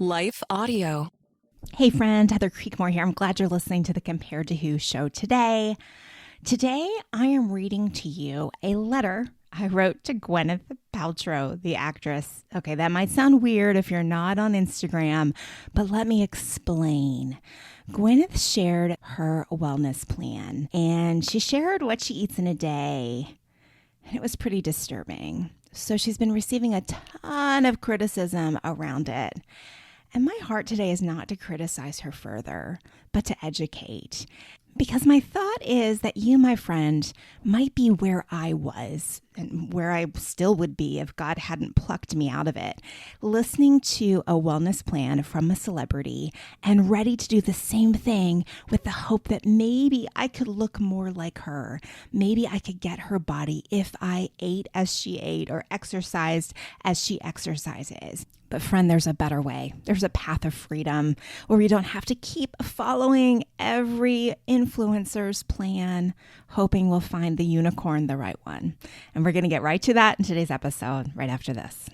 Life Audio. Hey friend, Heather Creekmore here. I'm glad you're listening to the Compared to Who show today. Today, I am reading to you a letter I wrote to Gwyneth Paltrow, the actress. Okay, that might sound weird if you're not on Instagram, but let me explain. Gwyneth shared her wellness plan, and she shared what she eats in a day, and it was pretty disturbing. So she's been receiving a ton of criticism around it. And my heart today is not to criticize her further, but to educate. Because my thought is that you, my friend, might be where I was and where I still would be if God hadn't plucked me out of it, listening to a wellness plan from a celebrity and ready to do the same thing with the hope that maybe I could look more like her. Maybe I could get her body if I ate as she ate or exercised as she exercises. But friend, there's a better way. There's a path of freedom where we don't have to keep following every influencer's plan, hoping we'll find the unicorn, the right one. And we're going to get right to that in today's episode, right after this.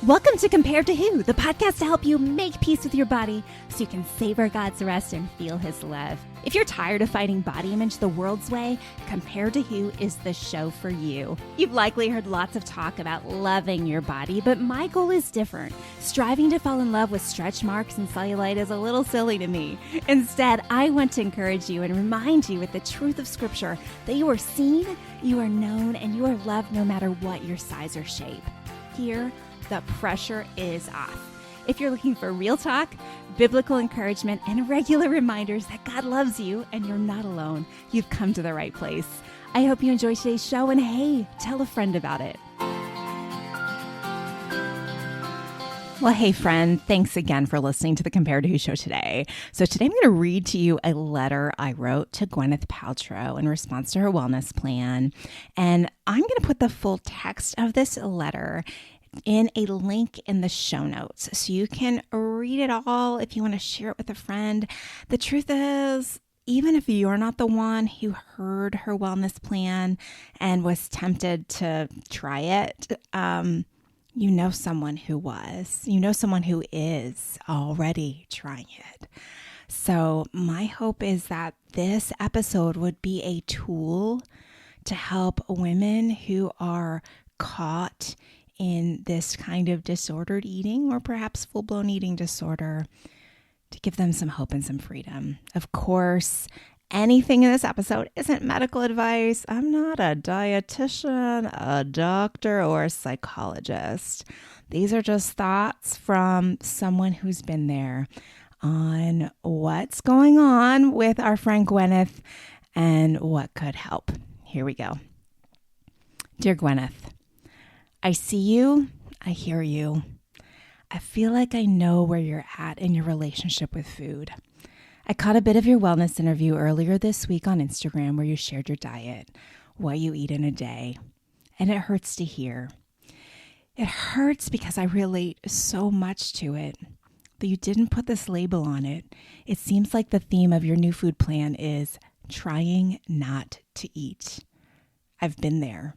Welcome to Compared to Who, the podcast to help you make peace with your body so you can savor God's rest and feel His love. If you're tired of fighting body image the world's way, Compared to Who is the show for you. You've likely heard lots of talk about loving your body, but my goal is different. Striving to fall in love with stretch marks and cellulite is a little silly to me. Instead, I want to encourage you and remind you with the truth of Scripture that you are seen, you are known, and you are loved no matter what your size or shape. Here, the pressure is off. If you're looking for real talk, biblical encouragement, and regular reminders that God loves you and you're not alone, you've come to the right place. I hope you enjoy today's show, and hey, tell a friend about it. Well, hey friend, thanks again for listening to the Compared to Who show today. So today I'm going to read to you a letter I wrote to Gwyneth Paltrow in response to her wellness plan. And I'm going to put the full text of this letter in a link in the show notes so you can read it all if you want to share it with a friend. The truth is, even if you're not the one who heard her wellness plan and was tempted to try it, you know someone who was. You know someone who is already trying it. So my hope is that this episode would be a tool to help women who are caught in this kind of disordered eating or perhaps full-blown eating disorder, to give them some hope and some freedom. Of course, anything in this episode isn't medical advice. I'm not a dietitian, a doctor, or a psychologist. These are just thoughts from someone who's been there on what's going on with our friend Gwyneth and what could help. Here we go. Dear Gwyneth, I see you, I hear you. I feel like I know where you're at in your relationship with food. I caught a bit of your wellness interview earlier this week on Instagram where you shared your diet, what you eat in a day, and it hurts to hear. It hurts because I relate so much to it. Though you didn't put this label on it, it seems like the theme of your new food plan is trying not to eat. I've been there.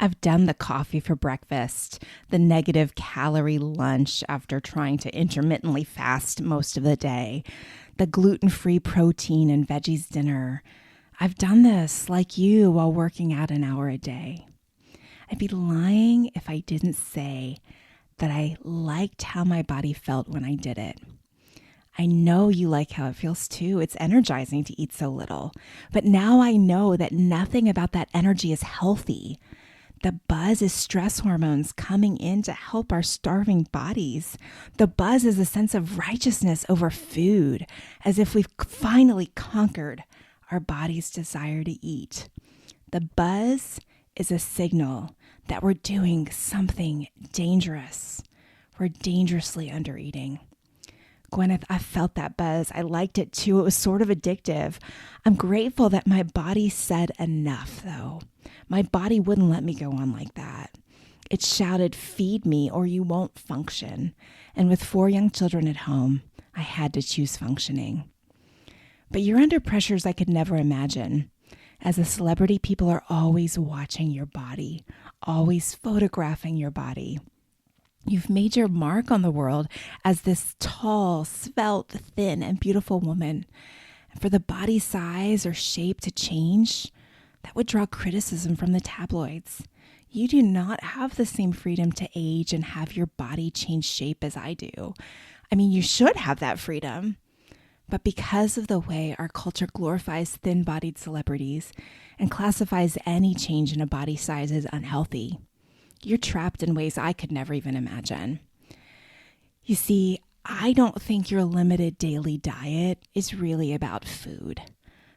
I've done the coffee for breakfast, the negative calorie lunch after trying to intermittently fast most of the day, the gluten-free protein and veggies dinner. I've done this like you while working out an hour a day. I'd be lying if I didn't say that I liked how my body felt when I did it. I know you like how it feels too. It's energizing to eat so little. But now I know that nothing about that energy is healthy. The buzz is stress hormones coming in to help our starving bodies. The buzz is a sense of righteousness over food, as if we've finally conquered our body's desire to eat. The buzz is a signal that we're doing something dangerous. We're dangerously undereating. Gwyneth, I felt that buzz. I liked it too. It was sort of addictive. I'm grateful that my body said enough, though. My body wouldn't let me go on like that. It shouted, feed me or you won't function. And with 4 young children at home, I had to choose functioning. But you're under pressures I could never imagine. As a celebrity, people are always watching your body, always photographing your body. You've made your mark on the world as this tall, svelte, thin, and beautiful woman. And for the body size or shape to change, that would draw criticism from the tabloids. You do not have the same freedom to age and have your body change shape as I do. I mean, you should have that freedom. But because of the way our culture glorifies thin-bodied celebrities and classifies any change in a body size as unhealthy, you're trapped in ways I could never even imagine. You see, I don't think your limited daily diet is really about food.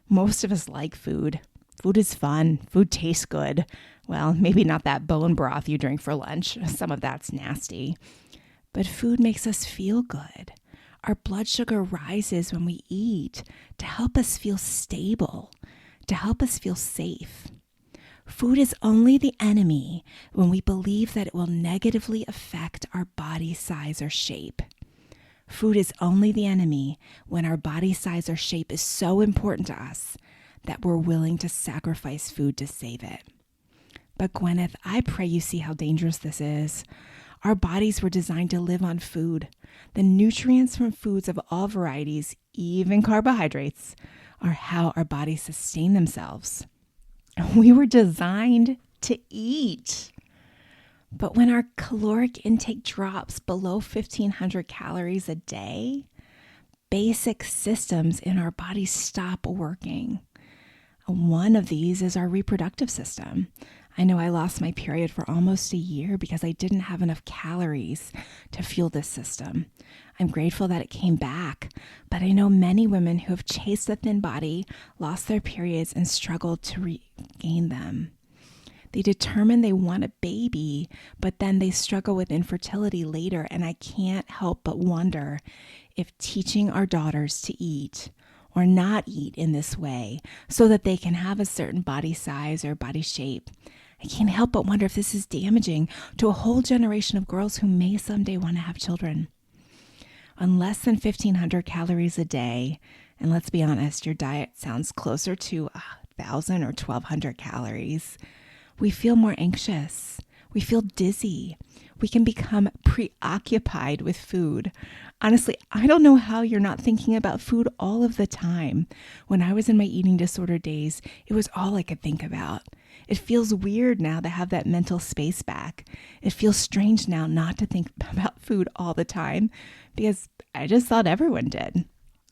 Most of us like food. Food is fun. Food tastes good. Well, maybe not that bone broth you drink for lunch. Some of that's nasty. But food makes us feel good. Our blood sugar rises when we eat to help us feel stable, to help us feel safe. Food is only the enemy when we believe that it will negatively affect our body size or shape. Food is only the enemy when our body size or shape is so important to us that we're willing to sacrifice food to save it. But Gwyneth, I pray you see how dangerous this is. Our bodies were designed to live on food. The nutrients from foods of all varieties, even carbohydrates, are how our bodies sustain themselves. We were designed to eat. But when our caloric intake drops below 1,500 calories a day, basic systems in our bodies stop working. One of these is our reproductive system. I know I lost my period for almost a year because I didn't have enough calories to fuel this system. I'm grateful that it came back, but I know many women who have chased a thin body, lost their periods, and struggled to regain them. They determine they want a baby, but then they struggle with infertility later, and I can't help but wonder if teaching our daughters to eat or not eat in this way so that they can have a certain body size or body shape, I can't help but wonder if this is damaging to a whole generation of girls who may someday want to have children. On less than 1,500 calories a day, and let's be honest, your diet sounds closer to 1,000 or 1,200 calories, we feel more anxious. We feel dizzy. We can become preoccupied with food. Honestly, I don't know how you're not thinking about food all of the time. When I was in my eating disorder days, it was all I could think about. It feels weird now to have that mental space back. It feels strange now not to think about food all the time because I just thought everyone did.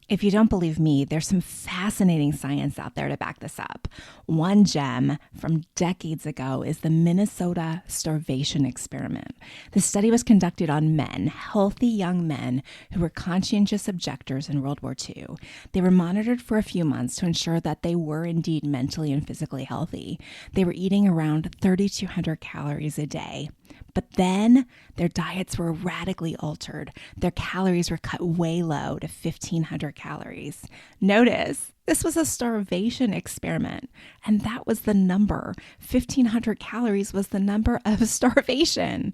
If you don't believe me, there's some fascinating science out there to back this up. One gem from decades ago is the Minnesota starvation experiment. The study was conducted on men, healthy young men who were conscientious objectors in World War II. They were monitored for a few months to ensure that they were indeed mentally and physically healthy. They were eating around 3,200 calories a day. But then their diets were radically altered. Their calories were cut way low to 1,500 calories. Notice, this was a starvation experiment, and that was the number. 1,500 calories was the number of starvation.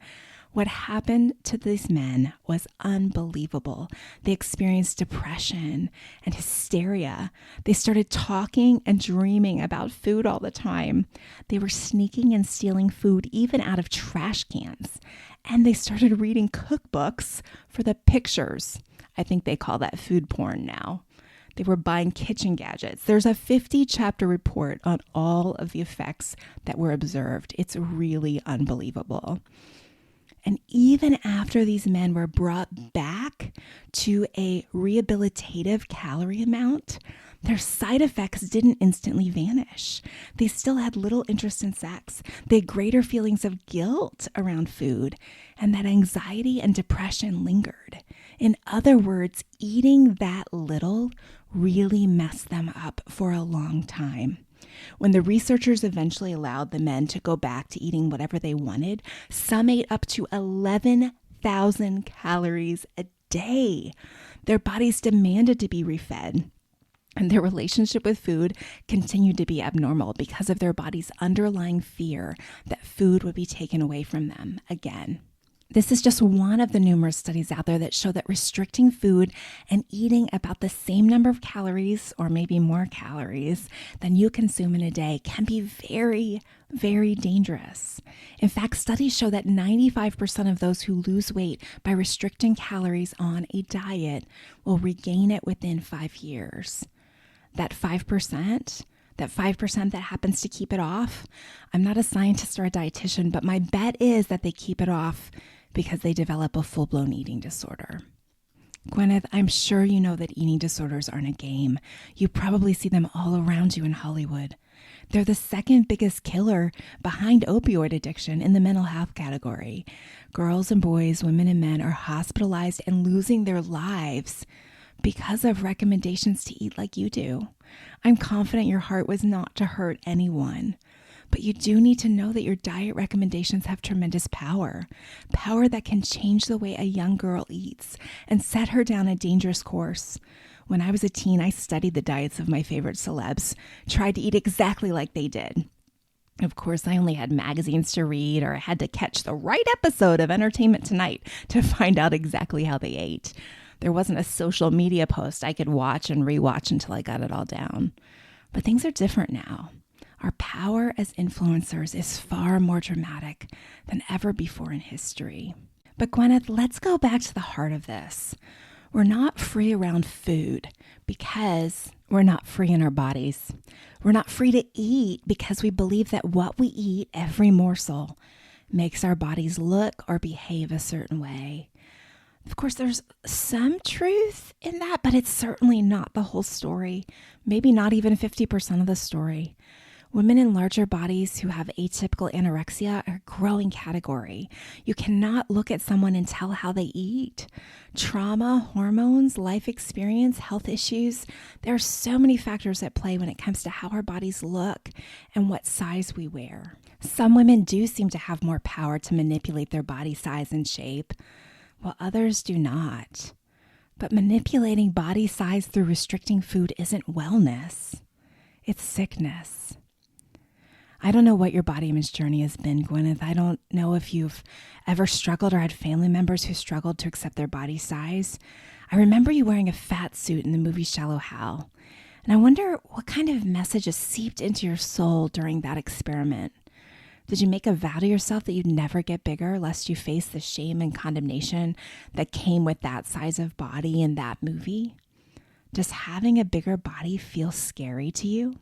What happened to these men was unbelievable. They experienced depression and hysteria. They started talking and dreaming about food all the time. They were sneaking and stealing food even out of trash cans. And they started reading cookbooks for the pictures. I think they call that food porn now. They were buying kitchen gadgets. There's a 50-chapter report on all of the effects that were observed. It's really unbelievable. And even after these men were brought back to a rehabilitative calorie amount, their side effects didn't instantly vanish. They still had little interest in sex. They had greater feelings of guilt around food, and that anxiety and depression lingered. In other words, eating that little really messed them up for a long time. When the researchers eventually allowed the men to go back to eating whatever they wanted, some ate up to 11,000 calories a day. Their bodies demanded to be refed, and their relationship with food continued to be abnormal because of their body's underlying fear that food would be taken away from them again. This is just one of the numerous studies out there that show that restricting food and eating about the same number of calories, or maybe more calories, than you consume in a day can be very, very dangerous. In fact, studies show that 95% of those who lose weight by restricting calories on a diet will regain it within 5 years. That 5%, that 5% that happens to keep it off, I'm not a scientist or a dietitian, but my bet is that they keep it off because they develop a full-blown eating disorder. Gwyneth, I'm sure you know that eating disorders aren't a game. You probably see them all around you in Hollywood. They're the second biggest killer behind opioid addiction in the mental health category. Girls and boys, women and men are hospitalized and losing their lives because of recommendations to eat like you do. I'm confident your heart was not to hurt anyone. But you do need to know that your diet recommendations have tremendous power that can change the way a young girl eats and set her down a dangerous course. When I was a teen, I studied the diets of my favorite celebs, tried to eat exactly like they did. Of course, I only had magazines to read, or I had to catch the right episode of Entertainment Tonight to find out exactly how they ate. There wasn't a social media post I could watch and rewatch until I got it all down. But things are different now. Our power as influencers is far more dramatic than ever before in history. But Gwyneth, let's go back to the heart of this. We're not free around food because we're not free in our bodies. We're not free to eat because we believe that what we eat, every morsel, makes our bodies look or behave a certain way. Of course, there's some truth in that, but it's certainly not the whole story. Maybe not even 50% of the story. Women in larger bodies who have atypical anorexia are a growing category. You cannot look at someone and tell how they eat. Trauma, hormones, life experience, health issues. There are so many factors at play when it comes to how our bodies look and what size we wear. Some women do seem to have more power to manipulate their body size and shape, while others do not. But manipulating body size through restricting food isn't wellness. It's sickness. I don't know what your body image journey has been, Gwyneth. I don't know if you've ever struggled or had family members who struggled to accept their body size. I remember you wearing a fat suit in the movie Shallow Hal. And I wonder what kind of message has seeped into your soul during that experiment. Did you make a vow to yourself that you'd never get bigger lest you face the shame and condemnation that came with that size of body in that movie? Does having a bigger body feel scary to you?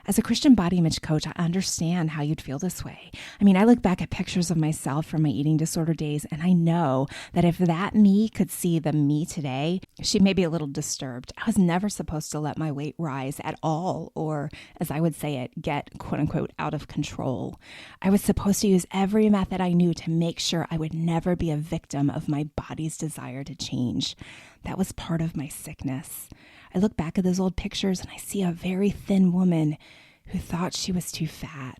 As a Christian body image coach, I understand how you'd feel this way. I mean, I look back at pictures of myself from my eating disorder days, and I know that if that me could see the me today, she may be a little disturbed. I was never supposed to let my weight rise at all, or as I would say it, get quote unquote out of control. I was supposed to use every method I knew to make sure I would never be a victim of my body's desire to change. That was part of my sickness. I look back at those old pictures and I see a very thin woman who thought she was too fat.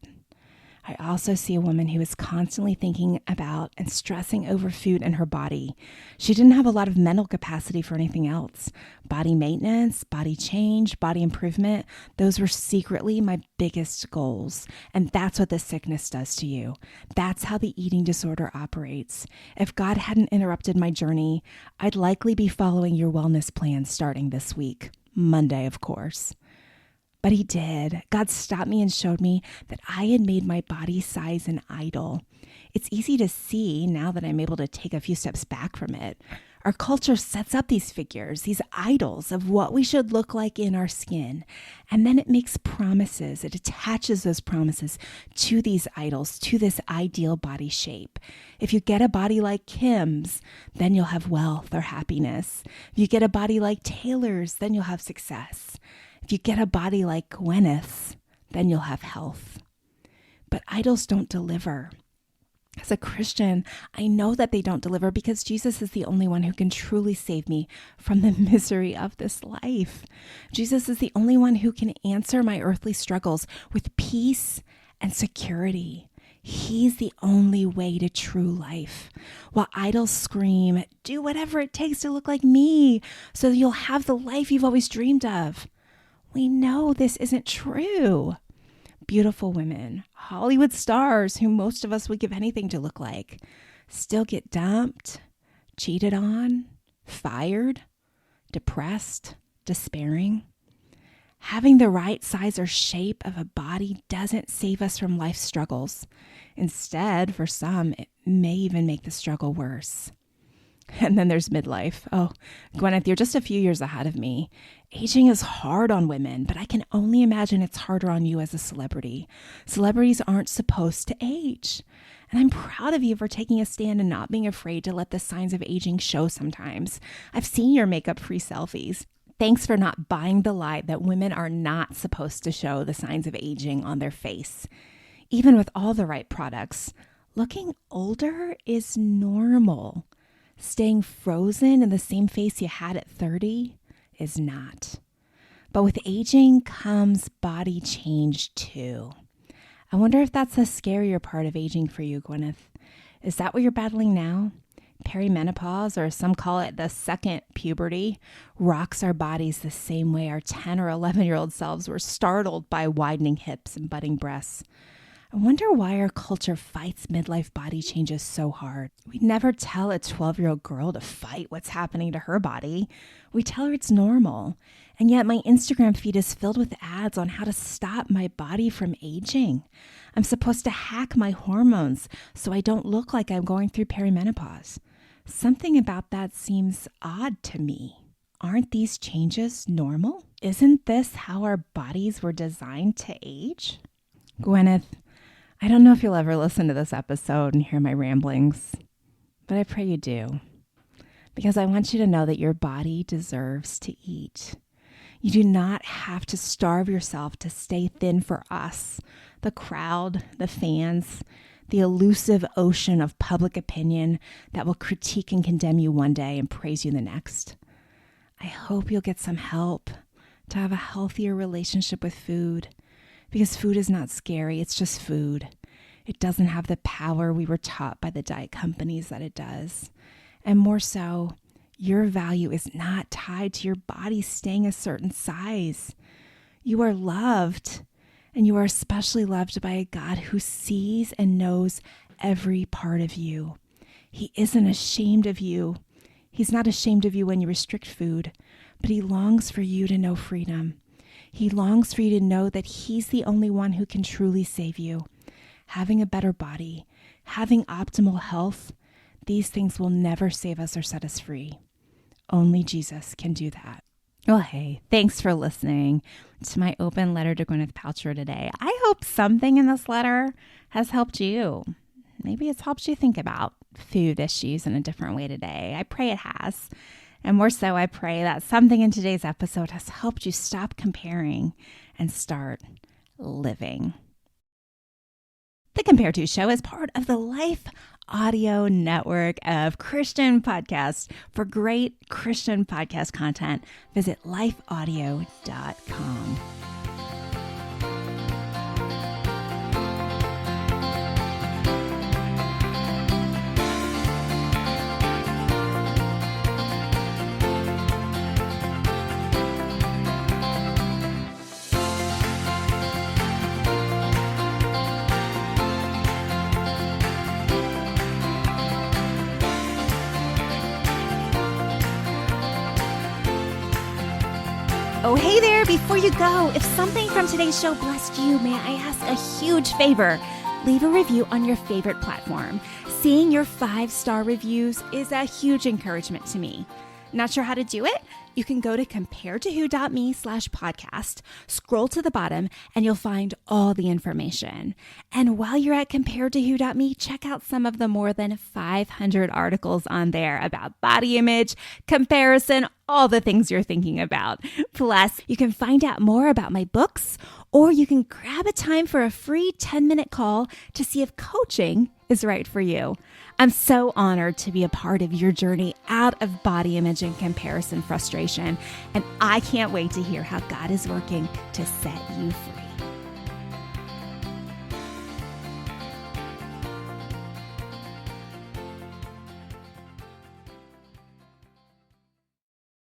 I also see a woman who was constantly thinking about and stressing over food and her body. She didn't have a lot of mental capacity for anything else. Body maintenance, body change, body improvement, those were secretly my biggest goals. And that's what this sickness does to you. That's how the eating disorder operates. If God hadn't interrupted my journey, I'd likely be following your wellness plan starting this week. Monday, of course. But he did. God stopped me and showed me that I had made my body size an idol. It's easy to see now that I'm able to take a few steps back from it. Our culture sets up these figures, these idols of what we should look like in our skin. And then it makes promises. It attaches those promises to these idols, to this ideal body shape. If you get a body like Kim's, then you'll have wealth or happiness. If you get a body like Taylor's, then you'll have success. If you get a body like Gwyneth's, then you'll have health. But idols don't deliver. As a Christian, I know that they don't deliver because Jesus is the only one who can truly save me from the misery of this life. Jesus is the only one who can answer my earthly struggles with peace and security. He's the only way to true life. While idols scream, do whatever it takes to look like me so that you'll have the life you've always dreamed of. We know this isn't true. Beautiful women, Hollywood stars who most of us would give anything to look like, still get dumped, cheated on, fired, depressed, despairing. Having the right size or shape of a body doesn't save us from life's struggles. Instead, for some, it may even make the struggle worse. And then there's midlife. Oh, Gwyneth, you're just a few years ahead of me. Aging is hard on women, but I can only imagine it's harder on you as a celebrity. Celebrities aren't supposed to age. And I'm proud of you for taking a stand and not being afraid to let the signs of aging show sometimes. I've seen your makeup-free selfies. Thanks for not buying the lie that women are not supposed to show the signs of aging on their face. Even with all the right products, looking older is normal. Staying frozen in the same face you had at 30 is not. But with aging comes body change too. I wonder if that's the scarier part of aging for you, Gwyneth. Is that what you're battling now? Perimenopause, or some call it the second puberty, rocks our bodies the same way our 10 or 11-year-old selves were startled by widening hips and budding breasts. I wonder why our culture fights midlife body changes so hard. We never tell a 12-year-old girl to fight what's happening to her body. We tell her it's normal. And yet my Instagram feed is filled with ads on how to stop my body from aging. I'm supposed to hack my hormones so I don't look like I'm going through perimenopause. Something about that seems odd to me. Aren't these changes normal? Isn't this how our bodies were designed to age? Gwyneth, I don't know if you'll ever listen to this episode and hear my ramblings, but I pray you do, because I want you to know that your body deserves to eat. You do not have to starve yourself to stay thin for us, the crowd, the fans, the elusive ocean of public opinion that will critique and condemn you one day and praise you the next. I hope you'll get some help to have a healthier relationship with food, because food is not scary, it's just food. It doesn't have the power we were taught by the diet companies that it does. And more so, your value is not tied to your body staying a certain size. You are loved, and you are especially loved by a God who sees and knows every part of you. He isn't ashamed of you. He's not ashamed of you when you restrict food, but he longs for you to know freedom. He longs for you to know that he's the only one who can truly save you. Having a better body, having optimal health, these things will never save us or set us free. Only Jesus can do that. Well, hey, thanks for listening to my open letter to Gwyneth Paltrow today. I hope something in this letter has helped you. Maybe it's helped you think about food issues in a different way today. I pray it has. And more so, I pray that something in today's episode has helped you stop comparing and start living. The Compare To Show is part of the Life Audio network of Christian podcasts. For great Christian podcast content, visit lifeaudio.com. Oh, hey there, before you go, if something from today's show blessed you, may I ask a huge favor? Leave a review on your favorite platform. Seeing your 5-star reviews is a huge encouragement to me. Not sure how to do it? You can go to comparetowho.me/podcast, scroll to the bottom, and you'll find all the information. And while you're at comparetowho.me, check out some of the more than 500 articles on there about body image, comparison, all the things you're thinking about. Plus, you can find out more about my books, or you can grab a time for a free 10-minute call to see if coaching is right for you. I'm so honored to be a part of your journey out of body image and comparison frustration, and I can't wait to hear how God is working to set you free.